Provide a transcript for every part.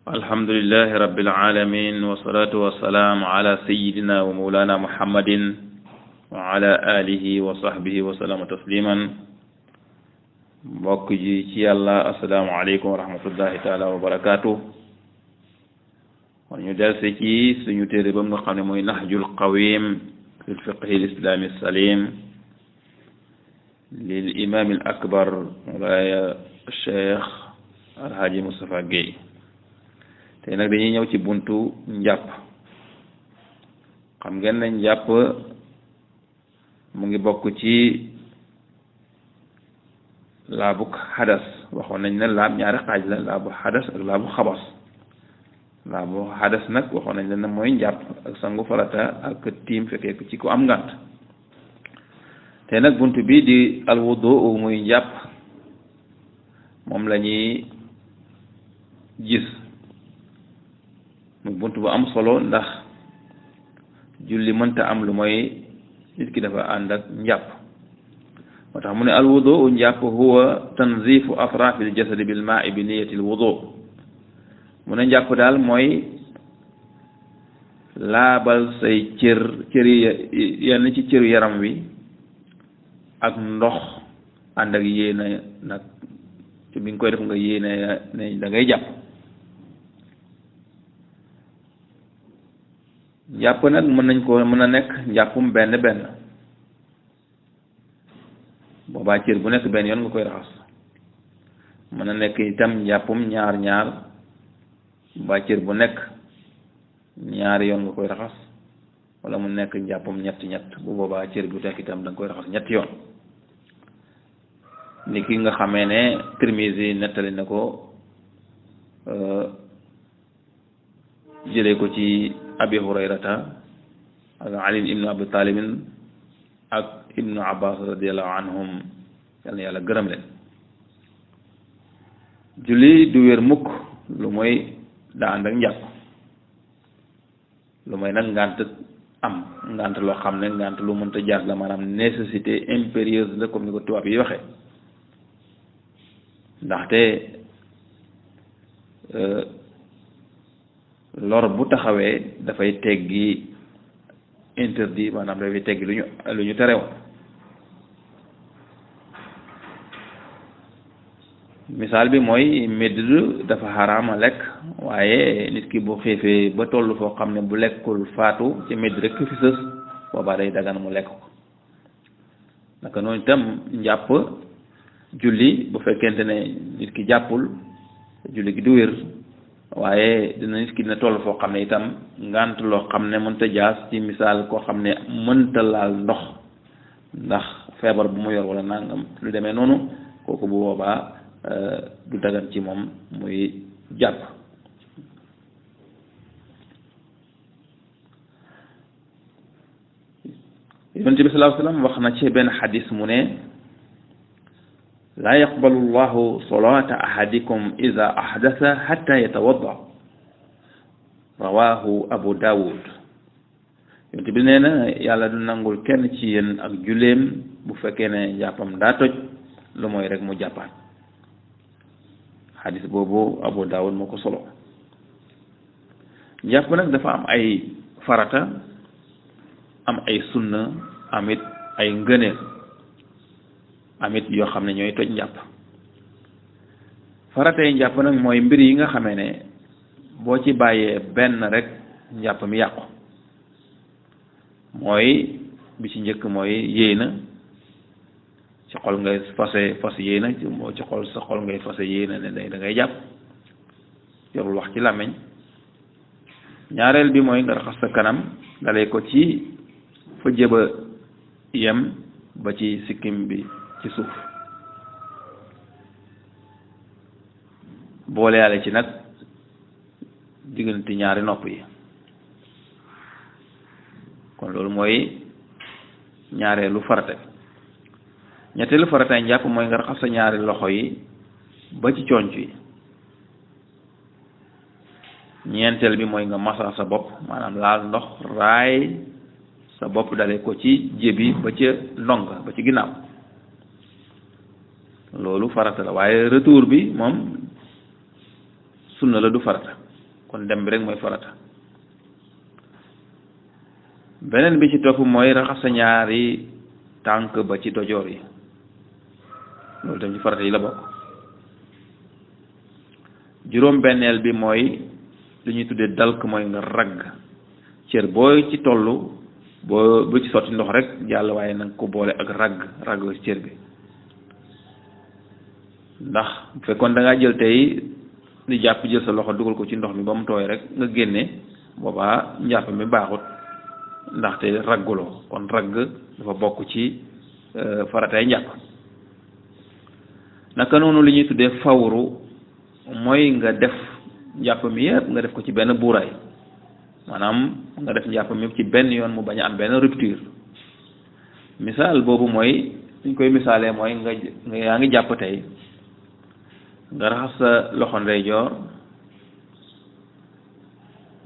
الحمد لله رب العالمين والصلاة والسلام على سيدنا ومولانا محمد وعلى آله وصحبه وسلم تسليما بوكجي تي الله السلام عليكم ورحمة الله تعالى وبركاته ونيو دالسي كي سونو تيري بام nga xamne moy nahjul qawim في الفقه الإسلامي السليم للإمام الأكبر مولاي الشيخ الحاجي مصطفى جي té nak dañuy ñëw ci buntu njàpp xam ngeen ne njàpp mu ngi bokk ci laabuk hadas waxoon nañ ne laab ñaari xaaj la laabu hadas ak laabu xabas laabu hadas nag waxoon nañ ne mooy njàpp ak sangu farata ak tiim fekkee ci ko am ngànt te nag buntu bi di alwudu muy njàpp moom la ñuy gis muy buntu bu am solo ndax julli mënta am lu mooy nit ki dafa ànd ak njàpp moo tax mu ne alwudu njàpp huwa tanzifu atrafil jasadi bil ma'i bi niyati alwudu mu ne njàpp daal mooy laabal say cër yenn ci cëru yaram wi ak ndox ànd ak yéena nag ci bi nga koy def nga yéene ne da ngay jàpp njàpp nag mën a nekk njàppum benn boobaa cër bu nekk benn yoon nga koy raxas mën a nekk itam njàppum ñaar boobaa cër bu nekk ñaari yoon nga koy raxas wala mu nekk njàppum ñett bu boobaa cër bu nekk itam da nga koy raxas ñetti yoon ni ki nga xamee ne Tirmizi nettali na ko jëlee ko ci abi hurayrata ak ali ibnu abi talibin ak ibnu abbas radiallahu anhum yal na yàlla gërëm leen julli du wér mukk lu mooy daa ànd ak njàpp lu mooy nag ngànt am ngànt loo xam ne ngànt lu mënta jaas la maanaam nécessité impérieuse la comme ni ko tubaab yi waxee ndaxte lor bu taxawee dafay teggi interdit maanaam dafay teggi lu ñu terewoon misaal bi mooy medd dafa xaraama lekk waaye nit ki bu xiifee ba toll foo xam ne bu lekkul faatu ci medd rek fi sës boobaa day dagan mu lekk ko naka noonu itam njàpp julli bu fekkente ne nit ki jàppul julli gi du wér waaye dina nit ki dina toll foo xam ne itam ngànt loo xam ne mënta jaas ci misaal koo xam ne mënta laal ndox ndax feebar bu mu yor wala nangam lu demee noonu kooku bu boobaa du dagan ci moom muy jàpp yonent bi sallallahu alayhi wasallam wax na ci benn xadis mu ne laa yaqbalu llahu solata ahadikum ida ahdasa xatta yatawadda rawahu abu dawud yonte bi nee na yàlla du nangul kenn ci yéen ak julleem bu fekkee ne njàppam daa toj lu mooy rek mu jàppaat xadis boobu abu dawud moo ko solo njàpp nag dafa am ay farata am ay sunna amit ay ngëneel amit yoo xam ne ñooy toj njàpp faratay njàpp nag mooy mbir yi nga xamee ne boo ci bàyyee benn rek njàpp mi yàqu mooy bi ci njëkk mooy yéena ci xol ngay fas yéena ci xol sa xol ngay fase yéena ne da ngay jàpp yorul wax ci làmmiñ ñaareel bi mooy nga raxas sa kanam dalee ko ci fa jëba yem ba ci sikkim bi ci suuf boole yàlla ci nag diggante ñaari nopp yi kon loolu mooy ñaareelu farata ñetteelu farata njàpp mooy nga raxas sa ñaari loxo yi ba ci conc yi ñeenteel bi mooy nga masa sa bopp maanaam laal ndox raay sa bopp dale ko ci jébi ba ca ndong ba ci ginnaaw loolu farata la waaye retour bi moom sunna la du farata kon dem bi rek mooy farata. beneen bi ci topp mooy raxas sa ñaari tànk ba ci dojoor yi loolu tam ci farata yi la bokk. juróom benneel bi mooy lu ñuy tuddee dalk mooy nga ragg cër boo ci tollu boo ci sotti ndox rek jàll, waaye nanga ko boole ak ragg ci cër bi. ndax bu fekkoon da ngaa jël tey di jàpp jël sa loxo dugal ko ci ndox mi ba mu tooy rek nga génne, boobaa njàpp mi baaxut ndaxte ragguloo. kon ragg dafa bokk ci faratay njàpp. naka noonu li ñuy tuddee fawru mooy nga def njàpp mi yépp nga def ko ci benn buuraay, maanaam nga def njàpp mi ci benn yoon mu bañ a am benn rupture. misaal boobu mooy suñ koy misaalee mooy nga yaa ngi jàpp tey nga raxas sa loxo ndeyjoor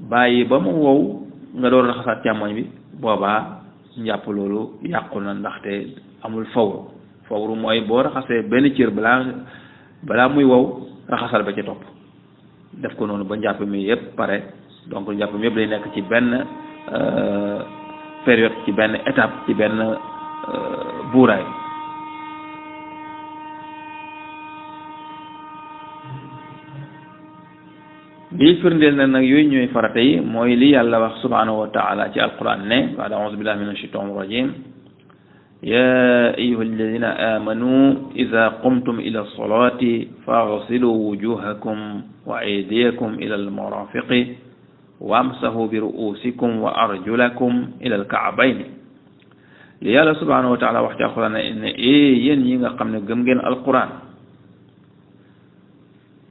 bàyyi ba mu wow nga door raxasaat càmmoñ bi, boobaa njàpp loolu yàqu na ndaxte amul fawru mooy boo raxasee benn cër balaa muy wow raxasal ba ca topp, def ko noonu ba njàpp mi yëpp pare. donc njàpp mi yëpp day nekk ci benn période, ci benn étape, ci benn buuraay. lii firndeel na nag yooyu ñooy farata yi mooy li yàlla wax subhanahu wa taala ci alquran ne ba'da a'uuzu billahi mina shaytaani rajim ya ayyuha alladina amanu ida qumtum ila solati faghsilu wujuhakum wa aydiyakum ila almarafiqi wamsahu bi ru'usikum wa arjulakum ila alka'bayni. li yàlla subhanahu wa taala wax ci alquran ne yéen yi nga xam ne gëm ngeen alquran,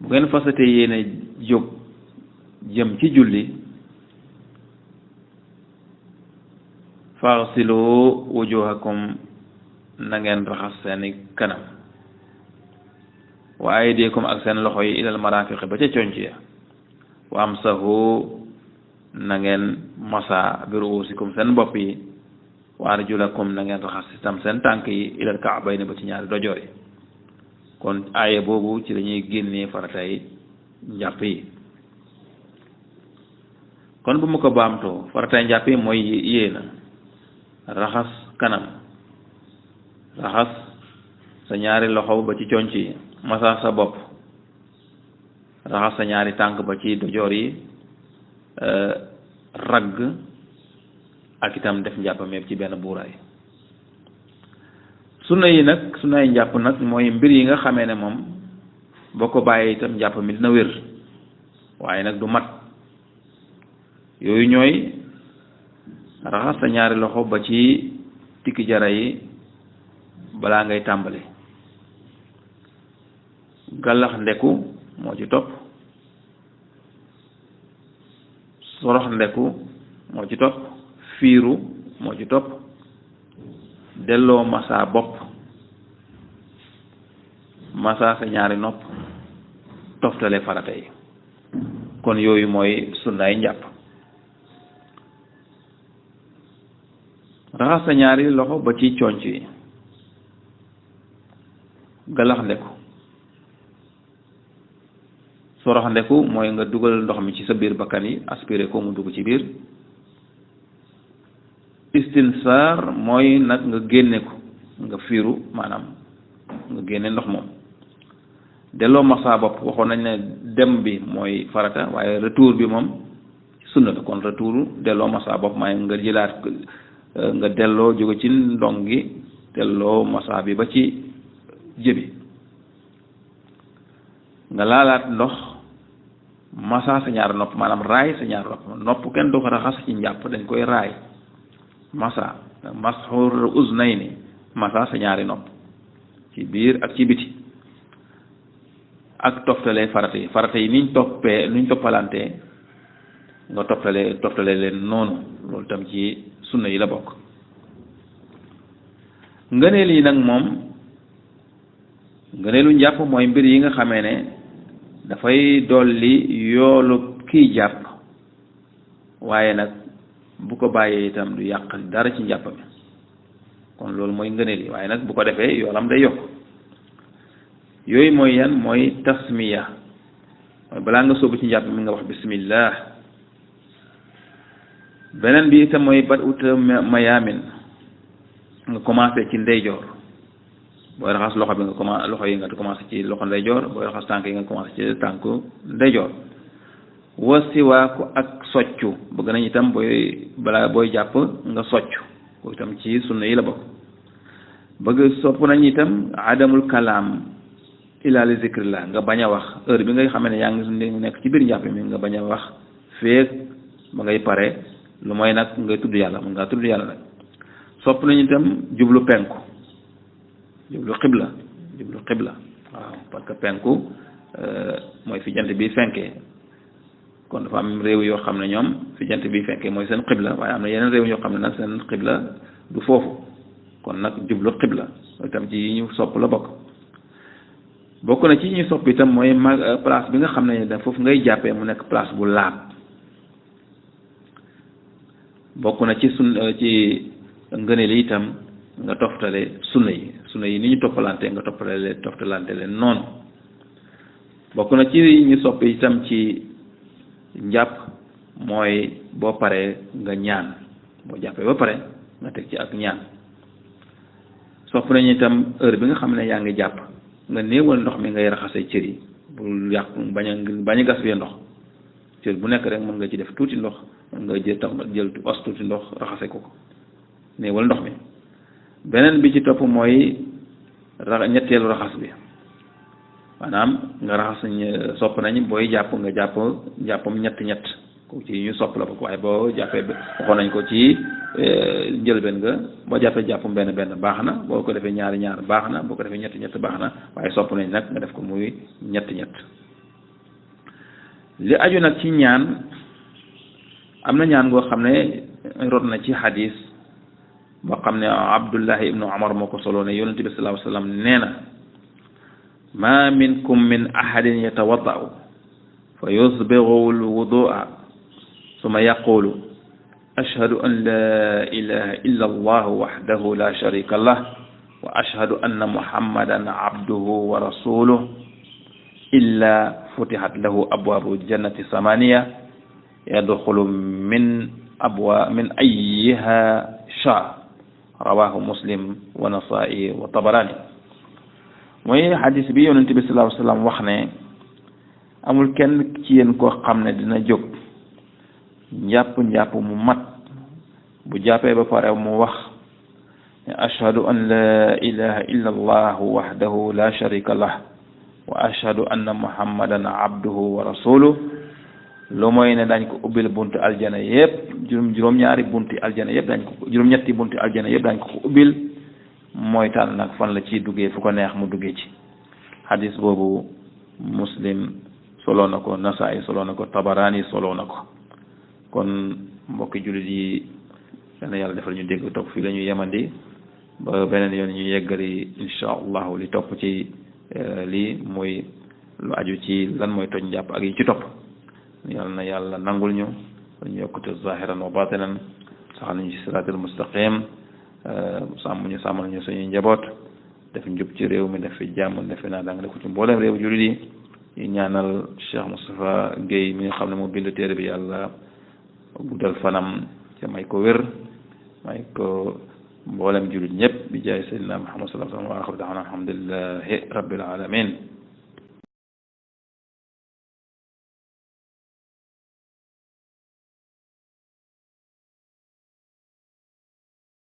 bu ngeen fasate yéen a jóg jëm ci julli, faghsilu wujuhakum na ngeen raxas seeni kanam, wa aydiyakum ak seen loxo yi ilal marafiqi ba ca conc ya, wa amsahu na ngeen masa bi ruusikum seen bopp yi, wa arjulakum na ngeen raxas itam seen tànk yi ilal ka'bayni ba ci ñaari dojoor yi. kon aaye boobu ci lañuy génnee faratay njàpp yi. kon bu ma ko baamtoo, faratay njàpp yi mooy yéena raxas kanam, raxas sa ñaari loxo ba ci conc yi, masa sa bopp, raxas sa ñaari tànk ba ci dojoor yi, ragg ak itam def njàpp mépp ci benn buuraay. sunna yi nag, sunnay njàpp nag mooy mbir yi nga xamee ne moom boo ko bàyyee itam njàpp mi dina wér waaye nag du mat. yooyu ñooy raxas sa ñaari loxo ba ci tikki jara yi balaa ngay tàmbali, gàllax ndeku moo ci topp, sorox ndeku moo ci topp, fiiru moo ci topp, delloo masa bopp, masa sa ñaari nopp, toftale farata yi. kon yooyu mooy sunnaay njàpp. raxas sa ñaari loxo ba ci conc yi, galax ndeku, sorox ndeku mooy nga dugal ndox mi ci sa biir bakkan yi, aspiré ko mu dugg ci biir. istinsaar mooy nag nga génne ko, nga fiiru, maanaam nga génne ndox moom. delloo masa bopp waxoon nañ ne dem bi mooy farata waaye retour bi moom sunna la. kon retour delloo masa bopp maay nga jëlaat nga delloo jóge ci ndong gi delloo masa bi ba ci jëbi, nga laalaat ndox masa sa ñaar nopp, maanaam raay sa ñaar nopp kenn du ko raxas ci njàpp, dañ koy raay masa masxur uznayni, masa sa ñaari nopp ci biir ak ci biti, ak toftale farata yi niñ toppalantee nga toftale leen noonu. loolu tam ci sunna yi la bokk. ngëneel yi nag moom, ngëneelu njàpp mooy mbir yi nga xamee ne dafay dolli yoolu kiy jàpp, waaye nag bu ko bàyyee itam du yàq dara ci njàpp mi. kon loolu mooy ngëneel yi, waaye nag bu ko defee yoolam day yokk. yooyu mooy yan? mooy tasmiya, balaa nga sóobu ci njàpp mi nga wax bismillah. beneen bi itam mooy bat ut mayaamin nga commencé ci ndeyjoor booy raxas loxo bi nga commencé loxo yi nga commencé ci loxo ndeyjoor booy raxas tànk yi nga commencé ci tànku ndeyjoor. wasiwaaku ak soccu bëgg nañ itam booy jàpp nga soccu ko itam ci sunna yi la bokk. bëgg sopp nañ itam adamul kalaam ila li zikrillah nga bañ a wax heure bi ngay xamee ne yaa ngi nekk ci biir njàpp mi nga bañ a wax feek ba ngay pare lu mooy nag ngay tudd yàlla mën ngaa tudd yàlla nag. sopp nañu itam jublu penku jublu xibla waaw parce que penku mooy fi jant bi fenkee kon dafa am réew yoo xam ne ñoom fi jant bi fenkee mooy seen xibla waaye am na yeneen réew yoo xam ne nag seen xibla du foofu kon nag jublu xibla itam ci yi ñu sopp la bokk na ci ñuy sopp itam mooy place bi nga xam ne da foofu ngay jàppee mu nekk place bu laab. bokk na ci ci ngëneel yi itam nga toftale sunna yi ni ñu toftalante nga toftalante leen noonu. bokk na ci ñu sopp itam ci njàpp mooy boo paree nga ñaan boo jàppee ba pare nga teg ci ak ñaan. sopp nañu itam heure bi nga xam ne yaa ngi jàpp nga néewal ndox mi ngay raxasee cër yi bul yàq bañ a gas fee ndox cër bu nekk rek mën nga ci def tuuti ndox nga jël os tuuti ndox raxase ko néewal ndox mi. beneen bi ci topp mooy ñetteelu raxas bi maanaam nga raxas sopp nañ booy jàpp nga jàppam ñett ko ci ñu sopp la ko waaye boo jàppee waxoon nañ ko ci njëlbeen nga boo jàppee jàppam benn baax na boo ko defee ñaar baax na boo ko defee ñett baax na waaye sopp nañ nag nga def ko muy ñett. li aju nag ci ñaan am na ñaan goo xam ne rot na ci xadis boo xam ne Abdullahi ibnu Umar moo ko solo ne yonent bi sallallahu alayhi wa sallam nee na ma minkum min ahadin yatawadda'u fa yusbighu alwudu'a summa yaqulu ashhadu an la ilaha illa allah wahdahu la sharika lah wa ashhadu anna muhammadan abduhu wa rasuluhu illa futihat lahu abwaabu jannati samaniya yadxulu min ayyiha shaa rawahu muslim wa nasaa'i wa tabarani. mooy xadis bi yonent bi sallallahu alayhi wa sallam wax ne amul kenn ci yéen koo xam ne dina jóg njàpp mu mat bu jàppee ba pare mu wax ne ashhadu an la ilaha illa allah wahdahu la sharika lah wa ashhadu anna muhammadan abduhu wa rasuluhu lu mooy ne dañ ko ubbil buntu aljana yëpp juróom-ñaari bunti aljana yëpp dañ ko juróom-ñetti bunti aljana yëpp dañ ko ubbil mooy tànn nag fan la ciy duggee fu ko neex mu duggee ci. hadis boobu muslim solo na ko nasaa'i solo na ko tabarani solo na ko. kon mbokki jullit yi yal yàlla defal ñu dégg topp fii la ñu yemandi ba beneen yoon ñu yeggali insha allahu li topp ci lii mooy lu aju ci lan mooy toj njàpp ak yi ci topp. yal na yàlla nangul ñu yokkute zahiran wa batinan saxal nañu ci siraatal mustaqim sàmmal ñu suñuy njaboot def njub ci réew mi def fi jàmm def fi naa danga def ko ci mboolem réew jullit yi ñaanal Cheikh Moustapha Guèye mi nga xam ne moo bind téere bi yàlla guddal fanam ca may ko wér may ko mboolem jullit ñëpp bi jaay sayyidina Muhammad sallallahu alayhi wa sallam wa axiru da'waana alhamdulillahi rabbil alamin